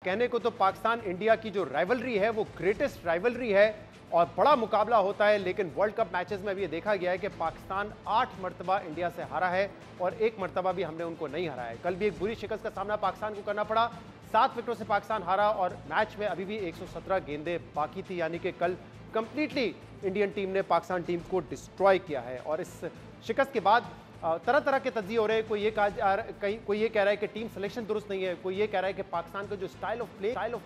कहने को तो पाकिस्तान इंडिया की जो राइवलरी है वो ग्रेटेस्ट राइवलरी है और बड़ा मुकाबला होता है, लेकिन वर्ल्ड कप मैचेस में भी ये देखा गया है कि पाकिस्तान 8 मरतबा इंडिया से हारा है और 1 मरतबा भी हमने उनको नहीं हराया है। कल भी एक बुरी शिकस्त का सामना पाकिस्तान को करना पड़ा, 7 विकेटों से पाकिस्तान हारा और मैच में अभी भी 117 गेंदें बाकी थी, यानी कि कल कंप्लीटली इंडियन टीम ने पाकिस्तान टीम को डिस्ट्रॉय किया है। और इस शिकस्त के बाद तरह तरह के तज्जिए हो रहे हैं। कोई ये कह रहा है कि टीम सिलेक्शन दुरुस्त नहीं है, कोई ये कह रहा है कि पाकिस्तान का जो स्टाइल ऑफ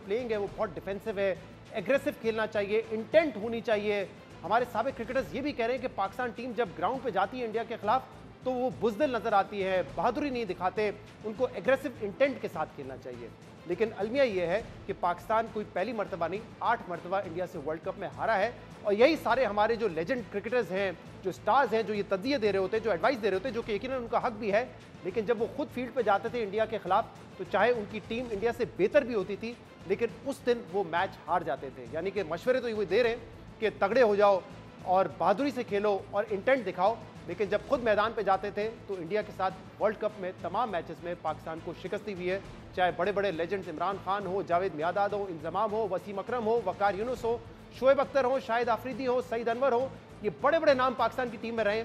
प्लेइंग है वो बहुत डिफेंसिव है, एग्रेसिव खेलना चाहिए, इंटेंट होनी चाहिए। हमारे साबिक क्रिकेटर्स ये भी कह रहे हैं कि पाकिस्तान टीम जब ग्राउंड पे जाती है इंडिया के खिलाफ तो वो बुज़दिल नजर आती है, बहादुरी नहीं दिखाते, उनको एग्रेसिव इंटेंट के साथ खेलना चाहिए। लेकिन अलमिया ये है कि पाकिस्तान कोई पहली मरतबा नहीं, 8 मरतबा इंडिया से वर्ल्ड कप में हारा है। और यही सारे हमारे जो लेजेंड क्रिकेटर्स हैं, जो स्टार्स हैं, जो ये तज्जिए दे रहे होते हैं, जो एडवाइस दे रहे होते हैं, जो कि यकीनन उनका हक भी है, लेकिन जब वो खुद फील्ड पे जाते थे इंडिया के खिलाफ तो चाहे उनकी टीम इंडिया से बेहतर भी होती थी, लेकिन उस दिन वो मैच हार जाते थे। यानी कि मशवरे तो ये दे रहे हैं कि तगड़े हो जाओ और बहादुरी से खेलो और इंटेंट दिखाओ, लेकिन जब खुद मैदान पे जाते थे तो इंडिया के साथ वर्ल्ड कप में तमाम मैचेस में पाकिस्तान को शिकस्त हुई है। चाहे बड़े बड़े लेजेंड्स इमरान खान हो, जावेद मियादाद हो, इंजमाम हो, वसीम अकरम हो, वकार यूनुस हो, शोएब अख्तर हो, शाहिद आफरीदी हो, सईद अनवर हो, ये बड़े बड़े नाम पाकिस्तान की टीम में रहे,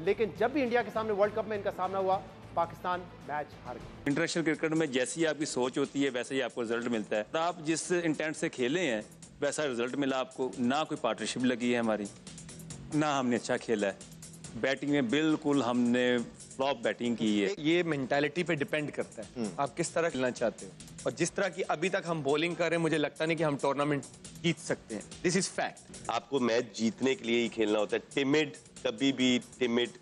लेकिन जब भी इंडिया के सामने वर्ल्ड कप में इनका सामना हुआ पाकिस्तान मैच हार गया। इंटरनेशनल क्रिकेट में जैसी आपकी सोच होती है वैसे ही आपको रिजल्ट मिलता है। आप जिस इंटेंट से खेले हैं वैसा रिजल्ट मिला आपको। ना कोई पार्टनरशिप लगी है हमारी, ना हमने अच्छा खेला है। बैटिंग में बिल्कुल हमने फ्लॉप बैटिंग की है। ये मेंटालिटी पे डिपेंड करता है आप किस तरह खेलना चाहते हो, और जिस तरह की अभी तक हम बॉलिंग कर रहे हैं मुझे लगता नहीं कि हम टूर्नामेंट जीत सकते हैं। This is fact. आपको मैच जीतने के लिए ही खेलना होता है। टिमिड, कभी भी टिमिड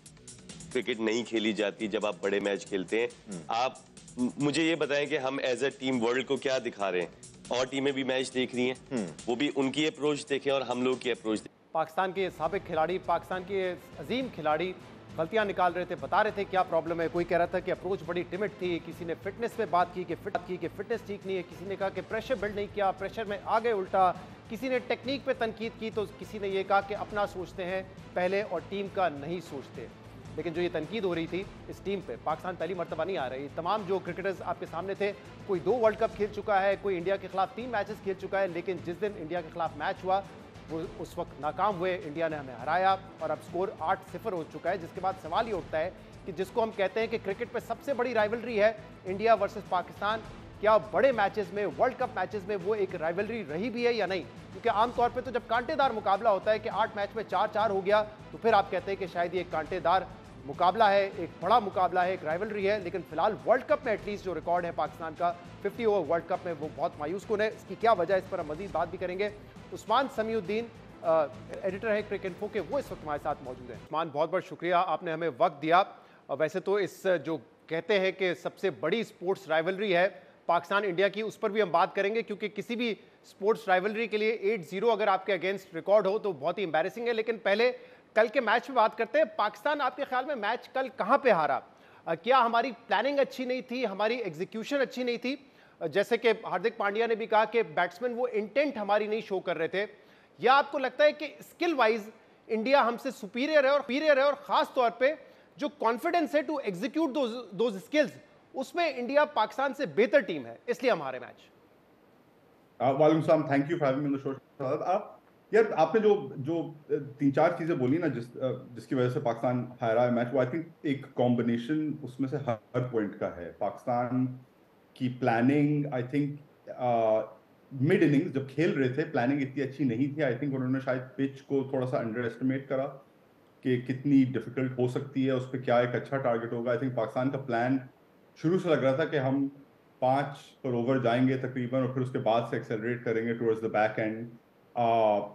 क्रिकेट नहीं खेली जाती जब आप बड़े मैच खेलते हैं। आप मुझे ये बताएं कि हम एज अ टीम वर्ल्ड को क्या दिखा रहे हैं। और टीमें भी मैच देख रही हैं, वो भी उनकी अप्रोच देखें और हम लोग की अप्रोच देखें। पाकिस्तान के साबिक खिलाड़ी, पाकिस्तान के अजीम खिलाड़ी गलतियां निकाल रहे थे, बता रहे थे क्या प्रॉब्लम है। कोई कह रहा था कि अप्रोच बड़ी टिमिड थी, किसी ने फिटनेस पे बात की कि फिटनेस ठीक नहीं है, किसी ने कहा कि प्रेशर बिल्ड नहीं किया, प्रेशर में आ गए उल्टा, किसी ने टेक्निक पे तनकीद की, तो किसी ने ये कहा कि अपना सोचते हैं पहले और टीम का नहीं सोचते। लेकिन जो ये तनकीद हो रही थी इस टीम पे, पाकिस्तान पहली मरतबा नहीं आ रही। तमाम जो क्रिकेटर्स आपके सामने थे, कोई 2 वर्ल्ड कप खेल चुका है, कोई इंडिया के खिलाफ 3 मैचेस खेल चुका है, लेकिन जिस दिन इंडिया के खिलाफ मैच हुआ वो उस वक्त नाकाम हुए, इंडिया ने हमें हराया और अब स्कोर 8-0 हो चुका है। जिसके बाद सवाल ये उठता है कि जिसको हम कहते हैं कि क्रिकेट पे सबसे बड़ी राइवलरी है इंडिया वर्सेस पाकिस्तान, क्या बड़े मैचेस में, वर्ल्ड कप मैचेस में वो एक राइवलरी रही भी है या नहीं? क्योंकि आमतौर पे तो जब कांटेदार मुकाबला होता है कि 8 मैच में 4-4 हो गया तो फिर आप कहते हैं कि शायद ये एक कांटेदार मुकाबला है, एक बड़ा मुकाबला है, एक राइवलरी है। लेकिन फिलहाल वर्ल्ड कप में एटलीस्ट जो रिकॉर्ड है पाकिस्तान का 50 ओवर वर्ल्ड कप में, वो बहुत मायूस कुन है। इसकी क्या वजह है, इस पर हम मजीद बात भी करेंगे। उस्मान समीउद्दीन एडिटर है क्रिक इन्फो के, वो इस वक्त हमारे साथ मौजूद है। उस्मान, बहुत बहुत शुक्रिया, आपने हमें वक्त दिया। वैसे तो इस जो कहते हैं कि सबसे बड़ी स्पोर्ट्स राइवलरी है पाकिस्तान इंडिया की, उस पर भी हम बात करेंगे, क्योंकि किसी भी स्पोर्ट्स राइवलरी के लिए 8-0 अगर आपके अगेंस्ट रिकॉर्ड हो तो बहुत ही एम्बैरेसिंग है। लेकिन पहले कल के मैच में बात करते हैं। पाकिस्तान आपके ख्याल में मैच कल कहां पे हारा? क्या हमारी प्लानिंग अच्छी नहीं थी, हमारी एग्जीक्यूशन अच्छी नहीं थी? जैसे कि हार्दिक पांड्या ने भी कहा कि बैट्समैन वो इंटेंट हमारी नहीं शो कर रहे थे, या आपको लगता है कि स्किल वाइज इंडिया हमसे सुपीरियर है और खास तौर पे जो कॉन्फिडेंस है टू एग्जीक्यूट दोज स्किल्स, उसमें इंडिया पाकिस्तान से बेहतर टीम है, इसलिए हमारे मैच? वालेकुम सलाम, thank you for having me on the show. आप यार, आपने जो 3-4 चीजें बोली ना जिसकी वजह से पाकिस्तान हारा है मैच, वो आई थिंक एक कॉम्बिनेशन उसमें से हर पॉइंट का है। पाकिस्तान की planning, I think mid innings जब खेल रहे थे प्लानिंग इतनी अच्छी नहीं थी। आई थिंक उन्होंने शायद पिच को थोड़ा सा अंडर एस्टिमेट करा कि कितनी डिफिकल्ट हो सकती है, उस पर क्या एक अच्छा टारगेट होगा। आई थिंक पाकिस्तान का प्लान शुरू से लग रहा था कि हम 5 पर ओवर जाएंगे तकरीबन और फिर उसके बाद से एक्सेलरेट करेंगे टुवर्ड्स द बैक एंड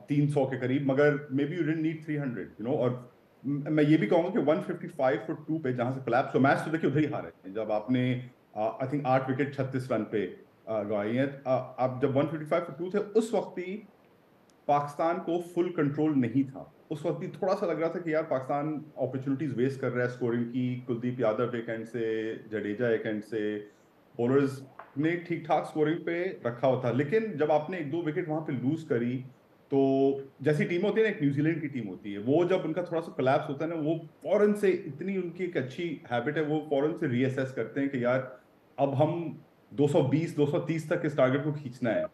300 के करीब, मगर may be you didn't need 300, you know. और मैं ये भी कहूंगा कि 155 फॉर 2 पे जहां से कोलैप्स, तो मैच तो देखिए उधर ही हारे हैं जब आपने आई थिंक 8 विकेट 36 रन पे गवाई है। आप जब 155 फॉर 2 थे उस वक्त भी पाकिस्तान को फुल कंट्रोल नहीं था। उस वक्त भी थोड़ा सा लग रहा था कि यार पाकिस्तान अपॉर्चुनिटीज वेस्ट कर रहा है स्कोरिंग की। कुलदीप यादव एक एंड से, जडेजा एक एंड से, बॉलर्स ने ठीक ठाक स्कोरिंग पे रखा हुआ था। लेकिन जब आपने 1-2 विकेट वहां पे लूज करी, तो जैसी टीम होती है ना, एक न्यूजीलैंड की टीम होती है, वो जब उनका थोड़ा सा कोलैप्स होता है ना, वो फौरन से, इतनी उनकी एक अच्छी हैबिट है, वो फौरन से रीअसेस करते हैं कि यार अब हम 220 230 तक इस टारगेट को खींचना है।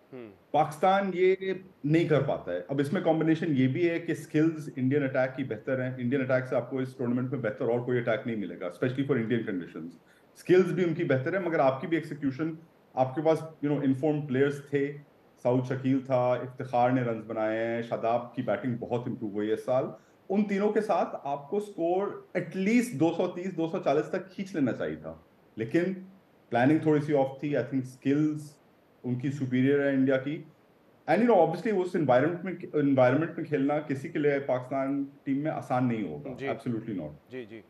पाकिस्तान ये नहीं कर पाता है। अब इसमें कॉम्बिनेशन ये भी है कि स्किल्स इंडियन अटैक की बेहतर हैं। इंडियन अटैक से आपको इस टूर्नामेंट में बेहतर और कोई अटैक नहीं मिलेगा, specially for Indian conditions. Skills भी उनकी बेहतर है, मगर आपकी भी एक्सिक्यूशन, आपके पास इन्फॉर्म्ड प्लेयर्स थे। साउद शकील था, इफ्तिखार ने रन बनाए हैं, शादाब की बैटिंग बहुत इंप्रूव हुई है इस साल। उन तीनों के साथ आपको स्कोर एटलीस्ट 230 240 तक खींच लेना चाहिए था, लेकिन प्लानिंग थोड़ी सी ऑफ थी। आई थिंक स्किल्स उनकी सुपीरियर है इंडिया की। एंड ऑब्वियसली उस एनवायरनमेंट में खेलना किसी के लिए पाकिस्तान टीम में आसान नहीं होगा। Absolutely not. जी जी।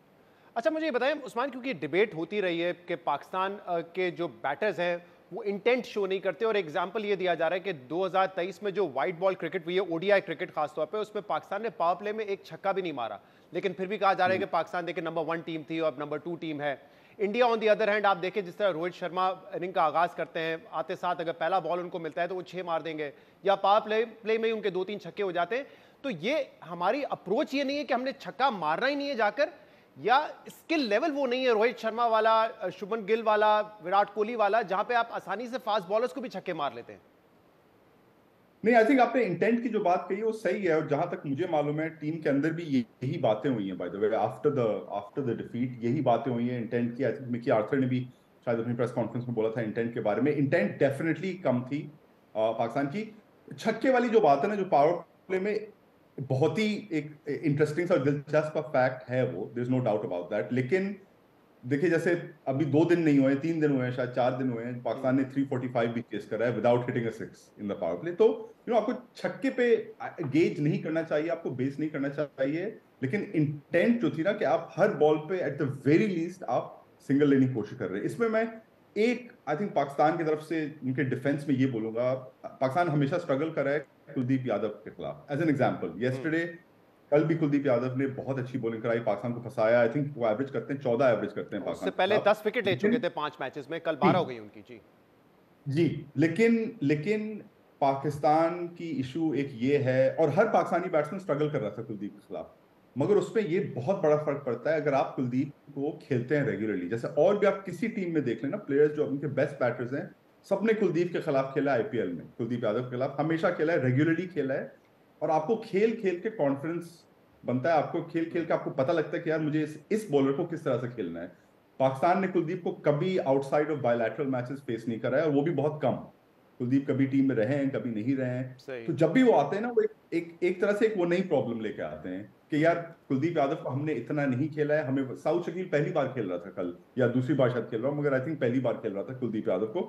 अच्छा मुझे ये बताएं उस्मान, क्योंकि डिबेट होती रही है कि पाकिस्तान के जो बैटर्स हैं वो इंटेंट शो नहीं करते, और एग्जांपल ये दिया जा रहा है कि 2023 में जो वाइट बॉल क्रिकेट हुई है, ओडीआई क्रिकेट खासतौर पे, उसमें पाकिस्तान ने पावर प्ले में एक छक्का भी नहीं मारा, लेकिन फिर भी कहा जा रहा है कि पाकिस्तान देखिए नंबर 1 टीम थी और नंबर 2 टीम है। India on the other hand आप देखें जिस तरह रोहित शर्मा इनिंग का आगाज करते हैं, आते साथ अगर पहला बॉल उनको मिलता है तो वो 6 मार देंगे, या पावर प्ले में ही उनके 2-3 छक्के हो जाते हैं। तो ये हमारी अप्रोच ये नहीं है कि हमने छक्का मारना ही नहीं है जाकर, या स्किल लेवल वो नहीं है रोहित शर्मा वाला, शुभमन गिल वाला, विराट कोहली वाला, जहां पे आप आसानी से फास्ट बॉलर्स को भी छक्के मार लेते हैं? नहीं, आई थिंक आपने इंटेंट की जो बात कही वो सही है, और जहां तक मुझे मालूम है टीम के अंदर भी यही बातें हुई हैं। By the way after the defeat यही बातें हुई हैं इंटेंट की। आई थिंक मिकी आर्थर ने भी शायद अपनी प्रेस कॉन्फ्रेंस में बोला था इंटेंट के बारे में। इंटेंट डेफिनेटली कम थी पाकिस्तान की। छक्के वाली जो बात है ना, जो पावर प्ले में बहुत ही एक इंटरेस्टिंग सा दिलचस्प फैक्ट है, वो there is no doubt about that. लेकिन देखिए, जैसे अभी 2 दिन नहीं हुए, 3 दिन हुए हैं, शायद 4 दिन हुए हैं, पाकिस्तान ने 345 भी चेस करा है without hitting a 6 in the power play. तो आपको छक्के पे गेज नहीं करना चाहिए, आपको बेस नहीं करना चाहिए, लेकिन इंटेंट जो थी ना कि आप हर बॉल पे एट द वेरी लीस्ट आप सिंगल लेने की कोशिश कर रहे हैं। इसमें मैं एक आई थिंक पाकिस्तान की तरफ से उनके डिफेंस में ये बोलूंगा, पाकिस्तान हमेशा स्ट्रगल कर रहा है कुलदीप यादव के खिलाफ। एज एन एग्जाम्पल, येस्टरडे कल भी कुलदीप यादव ने बहुत अच्छी बॉलिंग कराई, पाकिस्तान को फंसाया। आई थिंक वो एवरेज करते हैं 14 एवरेज करते हैं पाकिस्तान उससे पहले 10 विकेट ले चुके थे 5 मैचेस में, कल 12 हो गई उनकी। जी जी, लेकिन पाकिस्तान की इशू एक ये है, और हर पाकिस्तानी बैट्समैन स्ट्रगल कर रहा था कुलदीप के खिलाफ, मगर उसमें ये बहुत बड़ा फर्क पड़ता है अगर आप कुलदीप को खेलते हैं रेगुलरली। जैसे और भी आप किसी टीम में देख लेना, प्लेयर्स जो उनके बेस्ट बैटर्स हैं, सबने कुलदीप के खिलाफ खेला है। आईपीएल में कुलदीप यादव के खिलाफ हमेशा खेला है, रेगुलरली खेला है, और आपको खेल खेल के कॉन्फिडेंस बनता है, आपको खेल खेल के आपको पता लगता है कि यार मुझे इस बॉलर को किस तरह से खेलना है। पाकिस्तान ने कुलदीप को कभी outside of bilateral matches face नहीं करा है, और वो भी बहुत कम। कुलदीप कभी टीम में रहे हैं, कभी नहीं रहे हैं, तो जब भी वो आते हैं ना, वो एक तरह से एक वो नई प्रॉब्लम लेके आते हैं कि यार कुलदीप यादव को हमने इतना नहीं खेला है। हमें साउथ शकील पहली बार खेल रहा था कल, या दूसरी बार शायद खेल रहा हूँ, मगर आई थिंक पहली बार खेल रहा था कुलदीप यादव को।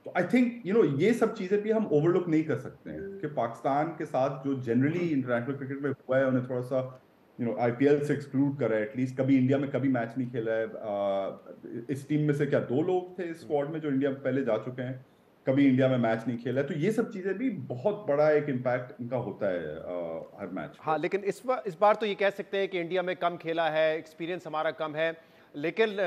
तो आई थिंक ये सब चीजें भी हम ओवरलुक नहीं कर सकते हैं कि पाकिस्तान के साथ जो जनरली इंटरनेशनल क्रिकेट में हुआ है, उन्हें थोड़ा सा आईपीएल से एक्सक्लूड करा है। एटलीस्ट कभी इंडिया में कभी मैच नहीं खेला है। इस टीम में से क्या 2 लोग थे इस स्क्वाड में जो इंडिया में पहले जा चुके हैं, कभी इंडिया में मैच नहीं खेला है। तो ये सब चीजें भी बहुत बड़ा एक इम्पैक्ट इनका होता है हर मैच। हाँ, लेकिन इस बार तो ये कह सकते हैं कि इंडिया में कम खेला है, एक्सपीरियंस हमारा कम है, लेकिन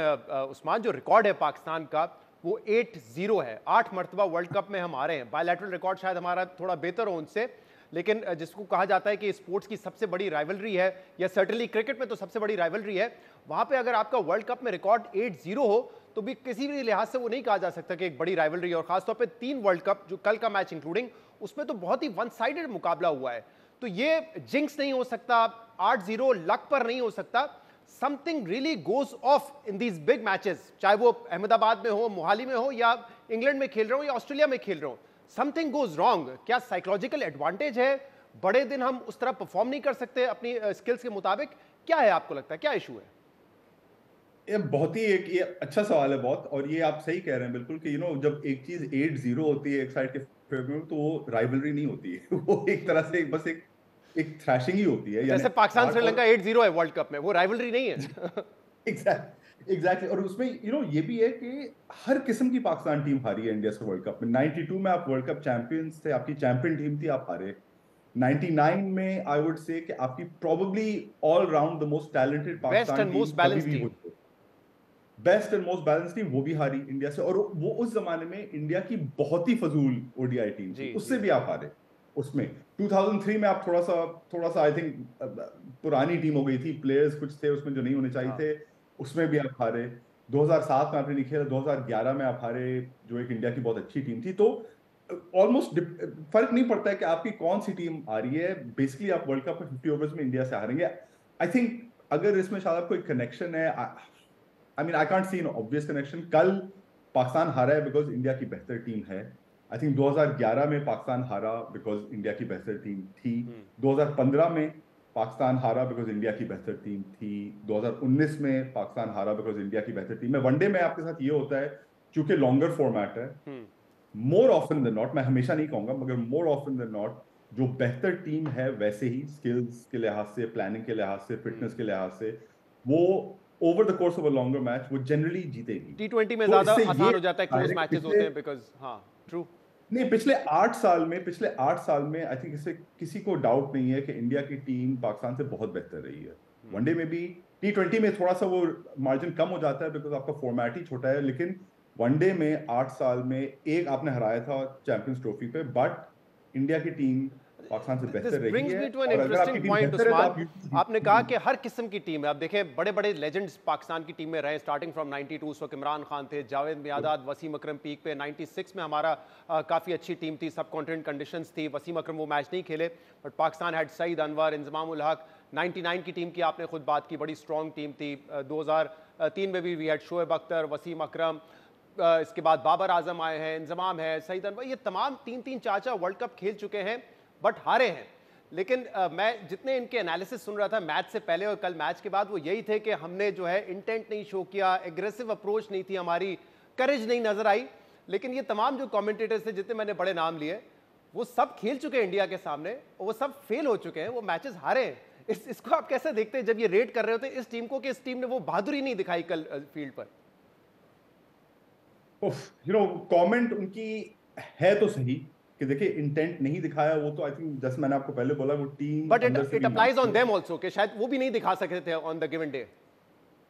उस्मान जो रिकॉर्ड है पाकिस्तान का वो 8-0 है। 8 मरतबा वर्ल्ड कप में हम आ रहे हैं। बायलैटरल रिकॉर्ड शायद हमारा थोड़ा बेहतर हो उनसे, लेकिन जिसको कहा जाता है कि स्पोर्ट्स की सबसे बड़ी राइवलरी है, या सर्टनली क्रिकेट में तो सबसे बड़ी राइवलरी है, वहां पे अगर आपका वर्ल्ड कप में रिकॉर्ड 8-0 हो तो भी किसी भी लिहाज से वो नहीं कहा जा सकता कि एक बड़ी राइवलरी है। और खासतौर पे 3 वर्ल्ड कप, जो कल का मैच इंक्लूडिंग, उसमें तो बहुत ही वन साइडेड मुकाबला हुआ है। तो ये जिंक्स नहीं हो सकता, 8-0 लक पर नहीं हो सकता। Something really goes off in these big matches, चाहे वो अहमदाबाद में हो, मोहाली में हो, या इंग्लैंड में खेल रहे हो, या ऑस्ट्रेलिया में खेल रहे हो। Something goes wrong. क्या साइकोलॉजिकल एडवांटेज है? बड़े दिन हम उस तरह परफॉर्म नहीं कर सकते अपनी स्किल्स के मुताबिक? क्या है, आपको लगता है क्या इशू है? ये बहुत ही ये अच्छा सवाल है बहुत, और ये आप सही कह रहे हैं बिल्कुल कि जब एक चीज 8-0 होती है एक साइड के फेवर में, तो वो राइवलरी नहीं होती है। वो एक तरह से बस एक थ्रैशिंग ही होती है। जैसे पाकिस्तान श्रीलंका 8-0 है वर्ल्ड कप में, वो राइवलरी नहीं है। एग्जैक्टली। और उसमें ये भी है कि हर किस्म की पाकिस्तान टीम हारी है इंडिया से वर्ल्ड कप में। 92 में आप वर्ल्ड कप चैंपियंस थे, आपकी चैंपियन टीम थी, आप हारे। 99 में आई वुड से कि आपकी probably all round the most talented Pakistan team, best and most balance team, वो भी हारी इंडिया से। और वो उस जमाने में इंडिया की बहुत ही फजूल ओडीआई टीम थी, उससे भी आप हारे। उसमें 2003 में आप थोड़ा सा आई थिंक पुरानी टीम हो गई थी, प्लेयर्स कुछ थे उसमें जो नहीं होने चाहिए थे, उसमें भी आप हारे। 2007 में आपने नहीं खेला, 2011 में आप हारे, जो एक इंडिया की बहुत अच्छी टीम थी। तो ऑलमोस्ट फर्क नहीं पड़ता है कि आपकी कौन सी टीम आ रही है, बेसिकली आप वर्ल्ड कप में 50 ओवर्स में इंडिया से हारेंगे। आई थिंक अगर इसमें शायद कोई कनेक्शन है, I mean I can't see an obvious connection. कल पाकिस्तान हारा है बिकॉज इंडिया की बेहतर टीम है। आई थिंक 2011 में पाकिस्तान हारा बिकॉज इंडिया की बेहतर टीम थी। 2015 में पाकिस्तान हारा बिकॉज इंडिया की बेहतर टीम थी। 2019 में पाकिस्तान हारा बिकॉज इंडिया की बेहतर टीम है। वनडे में आपके साथ ये होता है, क्योंकि लॉन्गर फॉर्मेट है, मोर ऑफन देन नॉट, मैं हमेशा नहीं कहूंगा मगर मोर ऑफन देन नॉट, जो बेहतर टीम है वैसे ही स्किल्स के लिहाज से, प्लानिंग के लिहाज से, फिटनेस के लिहाज से, वो over the course of a longer match वो जनरली जीतेगी। T20 में तो ज्यादा इससे आसान ये हो जाता है, क्लोज direct मैचेस होते हैं बिकॉज हाँ ट्रू। नहीं, पिछले 8 साल में आई थिंक इससे किसी को डाउट नहीं है कि इंडिया की टीम पाकिस्तान से बहुत बेहतर रही है। वनडे में भी, T20 में थोड़ा सा वो मार्जिन कम हो जाता है बिकॉज आपका फॉर्मेट ही छोटा है, लेकिन वनडे में 8 साल में एक आपने हराया था चैंपियंस ट्रॉफी पे, बट इंडिया की टीम पाकिस्तान से This बेहतर रही brings है। me to an और अगर आपकी interesting टीम point, बेहतर है तो उस्मान। आप यूपी आपने कहा कि हर किस्म की टीम है। अब देखें बड़े बड़े लेजेंड्स पाकिस्तान की टीम में रहे, स्टार्टिंग फ्रॉम 92, उस वक्त इमरान खान थे, जावेद मियादाद, वसीम अकरम पीक पे। 96 में हमारा काफ़ी अच्छी टीम थी, सब कॉन्टिनेंट कंडीशंस थी। वसीम अकरम वो मैच नहीं खेले, बट पाकिस्तान हैड सईद अनवर, इंजमाम उल हक। 99 की टीम की आपने खुद बात की, बड़ी स्ट्रॉन्ग टीम थी। 2003 में भी वी हैड शोएब अख्तर, वसीम अकरम, इसके बाद बाबर आजम आए हैं, इंजमाम है, सईद अनवर। ये तमाम 3-3 4-4 वर्ल्ड कप खेल चुके हैं बट हारे हैं। लेकिन मैं जितने इनके एनालिसिस सुन रहा था मैच से पहले और कल मैच के बाद, वो यही थे कि हमने जो है इंटेंट नहीं शो किया, एग्रेसिव अप्रोच नहीं थी हमारी, करेज नहीं नजर आई। लेकिन ये तमाम जो कमेंटेटर्स थे, जितने मैंने बड़े नाम लिए, वो सब खेल चुके हैं इंडिया के सामने और वो सब फेल हो चुके हैं, वो मैचेस हारे हैं। इसको आप कैसे देखते हैं जब ये रेट कर रहे होते हैं इस टीम को कि इस टीम ने वो बहादुरी नहीं दिखाई कल फील्ड पर? कमेंट उनकी है तो सही कि देखिए इंटेंट नहीं दिखाया, वो तो आई थिंक जैसे मैंने आपको पहले बोला, वो टीम बट अंदर से इट भी अप्लाइज ऑन मानती है। देम आल्सो कि शायद वो भी नहीं दिखा सकते थे ऑन द गिवन डे।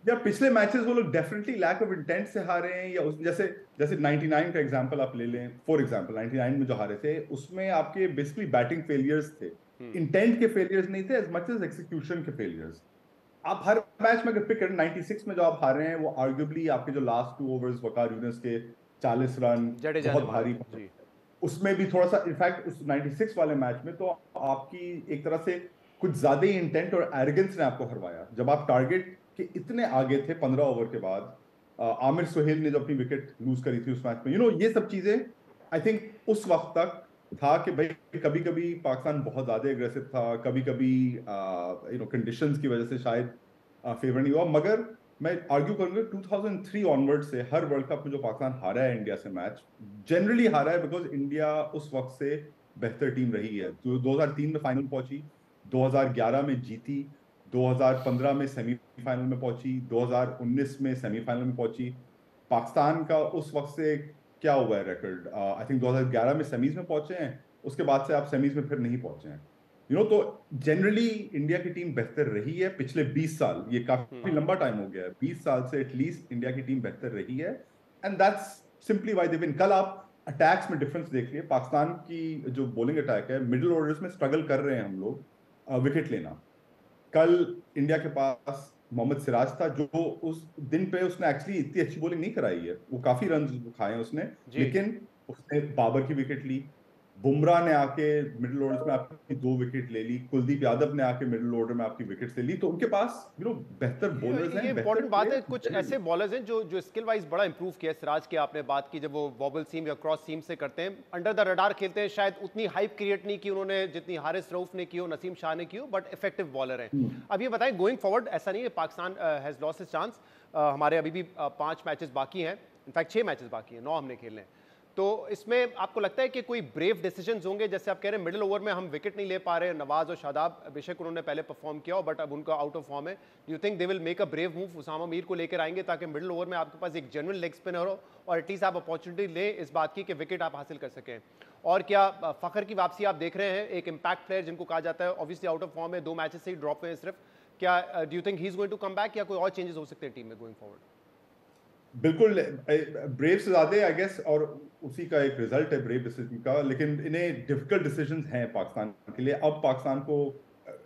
या पिछले मैचेस वो लोग डेफिनेटली लैक ऑफ इंटेंट से हारे हैं, या जैसे जैसे 99 का एग्जांपल आप ले लें, फॉर एग्जांपल 99 में जो हारे थे उसमें आपके बेसिकली बैटिंग फेलियर्स थे, इंटेंट के फेलियर्स नहीं थे एज मच एज एक्सिक्यूशन के फेलियर्स। आप हर मैच में अगर पिक करें, 96 में जो आप हारे हैं वो आर्ग्युबली आपके जो लास्ट 2 ओवर्स वकार यूनिस के 40 रन जडेजा बहुत ने भारी, मारा, जी। उसमें भी थोड़ा सा इनफैक्ट उस 96 वाले मैच में तो आपकी एक तरह से कुछ ज्यादा ही इंटेंट और एरोगेंस ने आपको हरवाया जब आप टारगेट के इतने आगे थे 15 ओवर के बाद। आमिर सुहेल ने जो अपनी विकेट लूज करी थी उस मैच में, ये सब चीजें आई थिंक उस वक्त तक था कि भाई कभी कभी पाकिस्तान बहुत ज्यादा एग्रेसिव था, कभी कभी कंडीशंस की वजह से शायद फेवर नहीं हुआ। मगर मैं आर्ग्यू करूंगा 2003 ऑनवर्ड से हर वर्ल्ड कप में जो पाकिस्तान हारा है इंडिया से मैच, जनरली हारा है बिकॉज इंडिया उस वक्त से बेहतर टीम रही है। जो 2003 में फाइनल पहुंची, 2011 में जीती, 2015 में सेमीफाइनल में पहुंची, 2019 में सेमीफाइनल में पहुंची। पाकिस्तान का उस वक्त से क्या हुआ है रिकॉर्ड, आई थिंक 2011 में सेमीज में पहुंचे हैं, उसके बाद से आप सेमीज में फिर नहीं पहुंचे हैं। तो जनरली इंडिया की टीम बेहतर रही है पिछले 20 साल, ये काफी लंबा टाइम हो गया है, 20 साल से एटलीस्ट इंडिया की टीम बेहतर रही है, and that's simply why they win. कल आप अटैक्स में डिफरेंस देख लिए, पाकिस्तान की जो बॉलिंग अटैक है, मिडिल ऑर्डर्स में स्ट्रगल कर रहे हैं हम लोग विकेट लेना। कल इंडिया के पास मोहम्मद सिराज था जो उस दिन पे उसने एक्चुअली इतनी अच्छी बॉलिंग नहीं कराई है, वो काफी रन खाए हैं उसने, लेकिन उसने बाबर की विकेट ली, बुमराह ने आके मिडिल ऑर्डर में आपकी 2 विकेट ले ली, कुलदीप यादव ने आके मिडिल ऑर्डर में आपकी विकेट्स ले ली। तो उनके पास बेहतर बॉलर्स हैं, ये बेहतर इंपॉर्टेंट बात है, players कुछ हैं। ऐसे बॉलर्स हैं जो स्किल वाइज बड़ा इंप्रूव किया है। सिराज की आपने बात की, जब वो वॉबल सीम या क्रॉस सीम से करते हैं, अंडर द रडार खेलते हैं, शायद उतनी हाइप क्रिएट नहीं की उन्होंने जितनी हारिस रऊफ ने की हो, नसीम शाह ने की हो, बट इफेक्टिव बॉलर हैं। अब ये बताएं गोइंग फॉरवर्ड ऐसा नहीं है Pakistan has lost his chance, हमारे अभी भी 5 मैचेस बाकी हैं, इनफैक्ट 6 मैचेस बाकी हैं, 9 हमने खेलने हैं। तो इसमें आपको लगता है कि कोई ब्रेव डिसीजंस होंगे? जैसे आप कह रहे हैं मिडिल ओवर में हम विकेट नहीं ले पा रहे, नवाज और शादाब बेशक उन्होंने पहले परफॉर्म किया हो बट अब उनका आउट ऑफ फॉर्म है, you think they will make a brave move, Usama Mir को लेकर आएंगे ताकि मिडिल ओवर में आपके पास एक जेन्युइन लेग स्पिनर हो और एटलीस्ट आप अपॉर्चुनिटी लें इस बात की कि विकेट आप हासिल कर सकें? और क्या फ़खर की वापसी आप देख रहे हैं, एक इम्पैक्ट प्लेयर जिनको कहा जाता है, ऑब्वियसली आउट ऑफ फॉर्म है, 2 मैचेस से ही ड्रॉप हुए हैं सिर्फ, क्या do you think he is going to come back या कोई और चेंजेस हो सकते हैं टीम में गोइंग फॉरवर्ड? बिल्कुल, ब्रेव से ज्यादा आई गेस, और उसी का एक रिजल्ट है ब्रेव डिसीजन का, लेकिन इन्हें डिफिकल्ट डिसीजंस हैं पाकिस्तान के लिए। अब पाकिस्तान को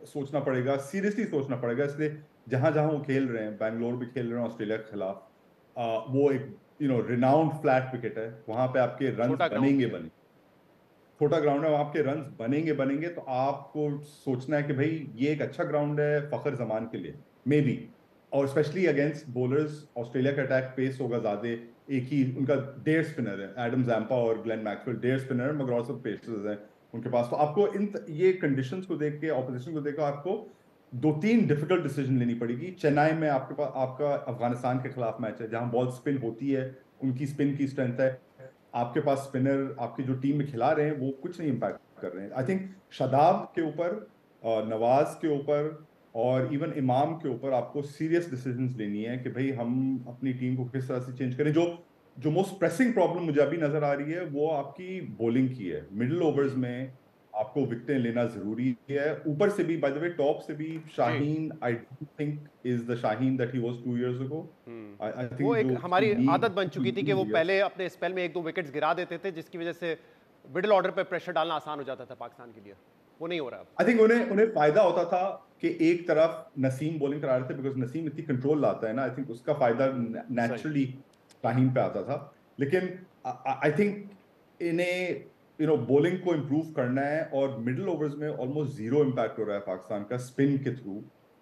सोचना पड़ेगा, सीरियसली सोचना पड़ेगा, इसलिए जहां जहां वो खेल रहे हैं, बैंगलोर भी खेल रहे हैं ऑस्ट्रेलिया के खिलाफ, वो एक रिनाउंड फ्लैट विकेट है, वहां पे आपके रन छोटा ground बनेंगे है। बनेंगे, छोटा ग्राउंड है, वहां आपके रन बनेंगे, तो आपको सोचना है कि भाई ये एक अच्छा ग्राउंड है फखर जमान के लिए, मे बी, और स्पेशली अगेंस्ट बॉलर्स ऑस्ट्रेलिया का अटैक पेस होगा ज्यादा, एक ही उनका डेढ़ स्पिनर है, एडम जैम्पा और ग्लेन मैक्सवेल डेढ़ स्पिनर है, मगर सब पेसर्स हैं उनके पास, तो आपको ये कंडीशंस को देख के, ऑपोजिशन को देख के आपको 2-3 डिफिकल्ट डिसीजन लेनी पड़ेगी। चेन्नई में आपके पास आपका अफगानिस्तान के खिलाफ मैच है जहां बॉल स्पिन होती है, उनकी स्पिन की स्ट्रेंथ है, आपके पास स्पिनर आपकी जो टीम में खिला रहे हैं वो कुछ नहीं इम्पैक्ट कर रहे हैं। आई थिंक शादाब के ऊपर, नवाज के ऊपर और इवन इमाम के ऊपर आपको सीरियस डिसीजंस लेनी है कि भाई हम अपनी टीम को किस तरह से चेंज करें। जो मोस्ट प्रेसिंग प्रॉब्लम मुझे अभी नजर आ रही है वो आपकी बॉलिंग की है। मिडिल ओवर्स में आपको विकेटें लेना जरूरी है, ऊपर से भी, बाय द वे टॉप से भी Shaheen, I don't think is the Shaheen that he was 2 years ago. I think वो एक हमारी आदत बन चुकी थी कि वो years- पहले अपने स्पेल में 1-2 विकेट्स गिरा देते थे, जिसकी वजह से मिडिल ऑर्डर पे प्रेशर डालना आसान हो जाता था पाकिस्तान के लिए। वो नहीं हो रहा अब। आई थिंक उन्हें फायदा होता था कि एक तरफ नसीम बॉलिंग करा रहे थे, बिकॉज नसीम इतनी कंट्रोल लाता है ना, आई थिंक उसका फायदा नेचुरली शाहीन पे आता था। लेकिन आई थिंक इन्हें बॉलिंग को इम्प्रूव करना है, और मिडिल ओवर्स में ऑलमोस्ट जीरो इम्पैक्ट हो रहा है पाकिस्तान का स्पिन के through.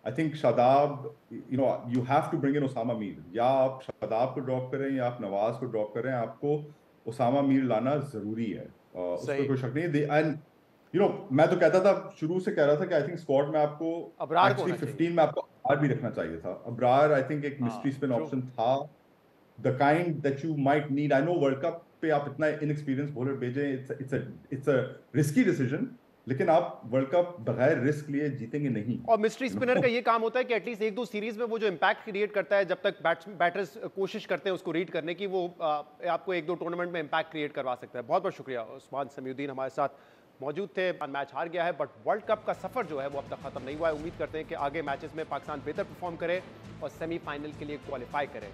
I think Shadab, you have to bring in Usama Mir, या आप शादाब को ड्रॉप करें या आप नवाज को ड्रॉप करें, आपको उसामा मीर लाना जरूरी है, उस पर कोई शक नहीं। एंड मैं तो कहता था, शुरू से कह रहा था कि आई थिंक स्क्वाड में आपको अबरार को एक्चुअली होना 15 में आपको अबरार भी रखना चाहिए था। अबरार आई थिंक एक मिस्ट्री स्पिन true. ऑप्शन था, the kind that you might need. I know world cup पे आप इतना इनएक्सपीरियंस बॉलर भेजें, इट्स अ रिस्की डिसीजन, लेकिन आप वर्ल्ड कप बगैर रिस्क लिए जीतेंगे नहीं। और मिस्ट्री स्पिनर का ये काम होता है कि एटलीस्ट 1-2 सीरीज में वो जो इंपैक्ट क्रिएट करता है, जब तक बैटर्स कोशिश करते हैं उसको रीड करने की, वो आपको 1-2 टूर्नामेंट में इंपैक्ट क्रिएट करवा सकता है। बहुत बहुत शुक्रिया। उस्मान समीउद्दीन हमारे साथ मौजूद थे। मैच हार गया है, बट वर्ल्ड कप का सफर जो है वो अब तक खत्म नहीं हुआ है। उम्मीद करते हैं कि आगे मैचेस में पाकिस्तान बेहतर परफॉर्म करे और सेमीफाइनल के लिए क्वालिफाई करे।